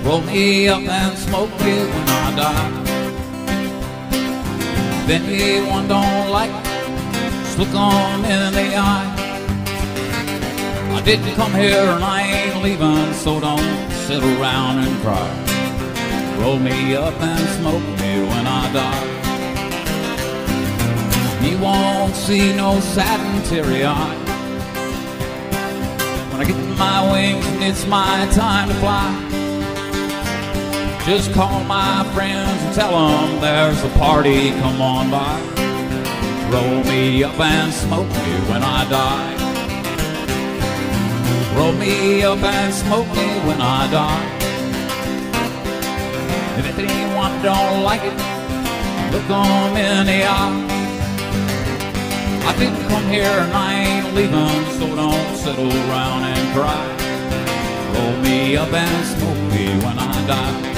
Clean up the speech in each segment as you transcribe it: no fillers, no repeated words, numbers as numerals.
Roll me up and smoke me when I die. If anyone don't like it, just look 'em in the eye. I didn't come here and I ain't leaving, so don't sit around and cry. Roll me up and smoke me when I die. You won't see no sad and teary-eyed when I get my wings and it's my time to fly. Just call my friends and tell them there's a party, come on by. Roll me up and smoke me when I die. Roll me up and smoke me when I die. If anyone don't like it, look 'em in the eye. I didn't come here and I ain't leaving, so don't sit around and cry. Roll me up and smoke me when I die.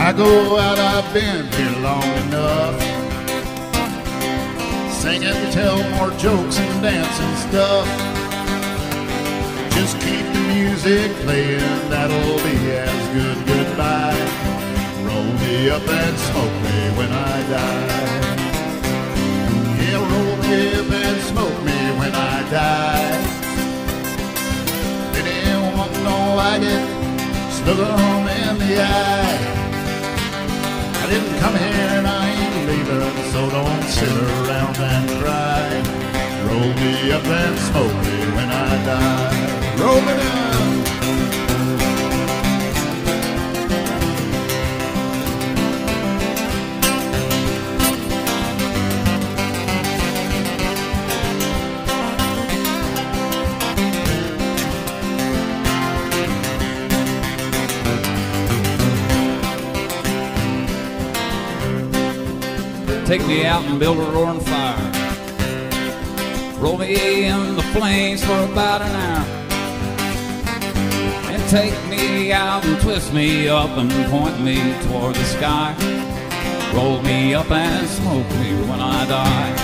I go out, I've been here long enough, singing, tell more jokes and dancing stuff. Just keep the music playing, that'll be as good goodbye. Roll me up and smoke me when I die. Yeah, roll me up and smoke me when I die. If anyone don't like it, just look 'em in the eye. I didn't come here and I ain't leaving, so don't sit around and cry. Roll me up and smoke me when I die. Roll me down. Take me out and build a roaring fire. Roll me in the flames for about an hour. And take me out and twist me up and point me toward the sky. Roll me up and smoke me when I die.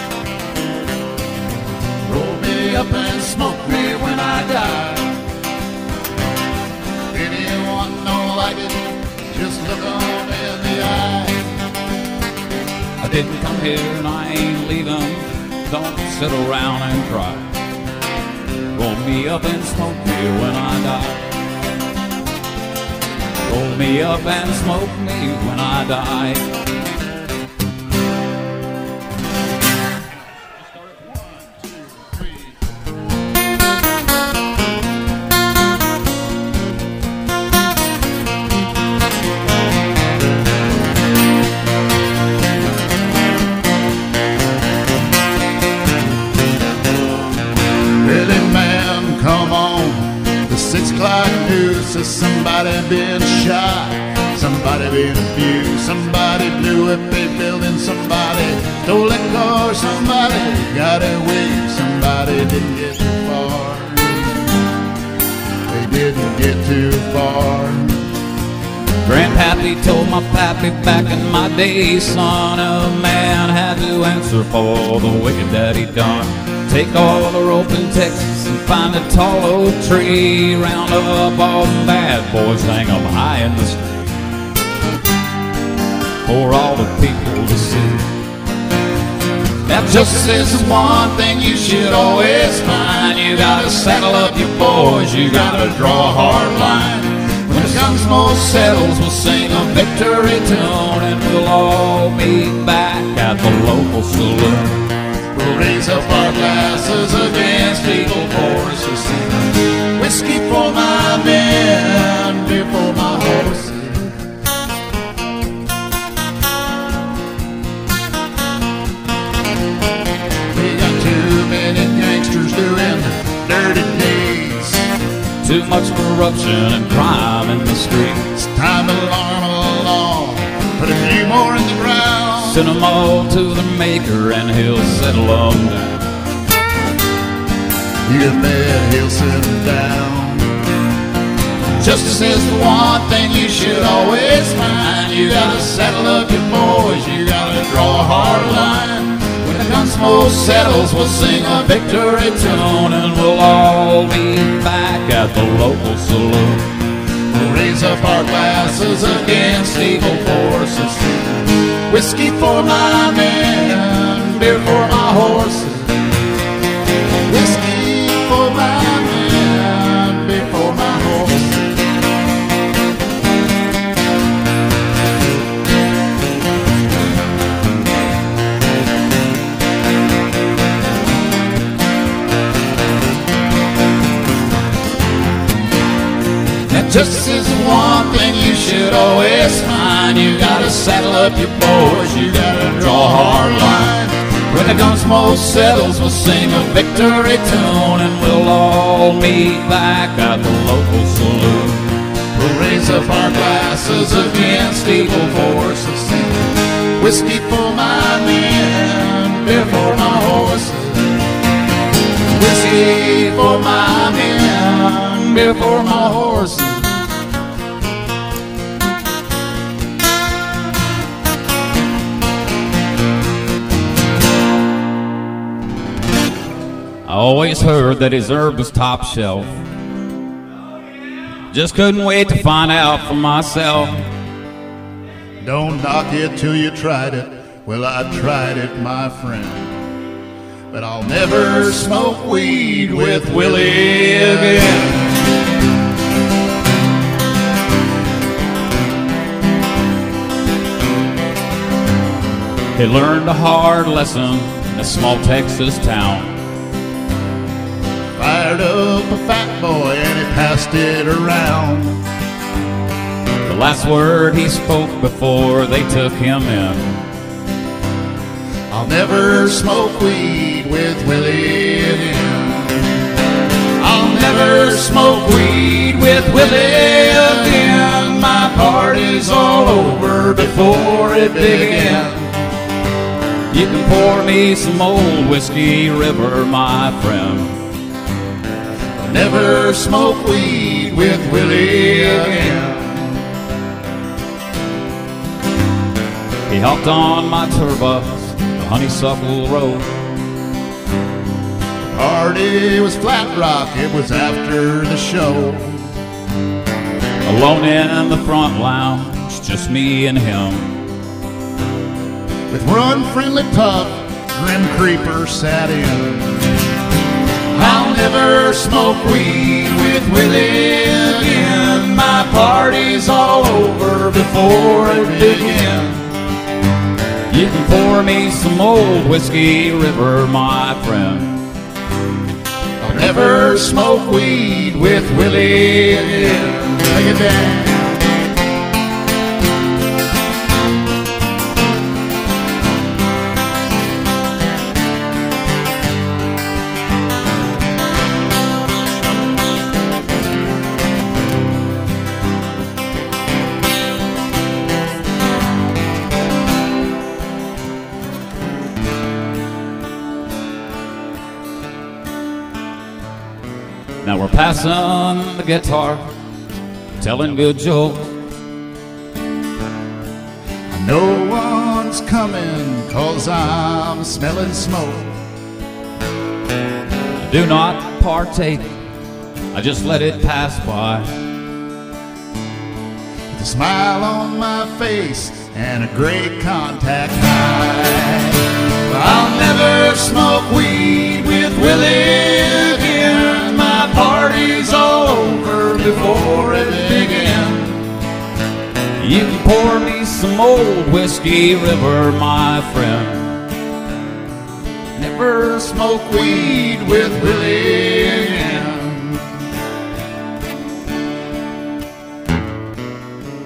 Roll me up and smoke me when I die. Anyone don't like it, just look 'em in the eye. I didn't come here and I ain't leaving, don't sit around and cry. Roll me up and smoke me when I die. Roll me up and smoke me when I die. Says somebody been shot, somebody been abused, somebody blew up a building, somebody stole a car, somebody got away, somebody didn't get too far. They didn't get too far. Grandpappy told my pappy back in my day, son, a man had to answer for the wicked that he done. Take all the rope in Texas and find a tall oak tree. Round up all the bad boys, hang them high in the street for all the people to see. Now justice is one thing you should always find. You gotta saddle up your boys, you gotta draw a hard line. When the sun smoke settles, we'll sing a victory tune, and we'll all meet back at the local saloon. We'll raise up our glasses against evil forces. Whiskey for my men, beer for my horses. We got too many gangsters doing dirty deeds, too much corruption and crime in the streets. It's time to alarm along, put a few more in the ground. send them all to the maker and he'll settle them down. You bet he'll settle down. Justice is the one thing you should always find. You gotta settle up your boys, you gotta draw a hard line. When the gunsmoke settles, we'll sing a victory tune, and we'll all be back at the local saloon. We'll raise up our glasses against evil forces. Whiskey for my men, beer for my horses. Whiskey for my men, beer for my horses. Justice is the one thing you should always find. You gotta saddle up your boys, you gotta draw a hard line. When the gunsmoke settles, we'll sing a victory tune, and we'll all meet back at the local saloon. We'll raise up our glasses against evil forces. Whiskey for my men, beer for my horses. Whiskey for my men, beer for my horses. I always heard that his herb was top shelf. Just couldn't wait to find out for myself. Don't knock it till you tried it. Well, I tried it, my friend. But I'll never smoke weed with Willie again. He learned a hard lesson in a small Texas town. Fired up a fat boy and he passed it around. The last word he spoke before they took him in. I'll never smoke weed with Willie again. I'll never smoke weed with Willie again. My party's all over before it began. You can pour me some old whiskey river, my friend. Never smoke weed with Willie again. He hopped on my tour bus, the Honeysuckle Road. The party was Flat Rock, it was after the show. Alone in the front lounge, just me and him. With one friendly puff, Grim Creeper sat in. I'll never smoke weed with Willie again. My party's all over before it begins. You can pour me some old whiskey river, my friend. I'll never smoke weed with Willie again. Take it down. Now we're passing the guitar, telling good jokes. No one's coming 'cause I'm smelling smoke. I do not partake, I just let it pass by. With a smile on my face and a great contact high. I'll never smoke weed with Willie again. My party's all over before it began. You can pour me some old whiskey river, my friend. Never smoke weed with Willie again.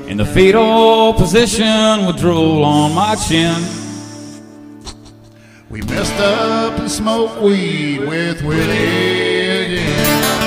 In the fetal position with drool on my chin. We messed up and smoked weed with Willie again.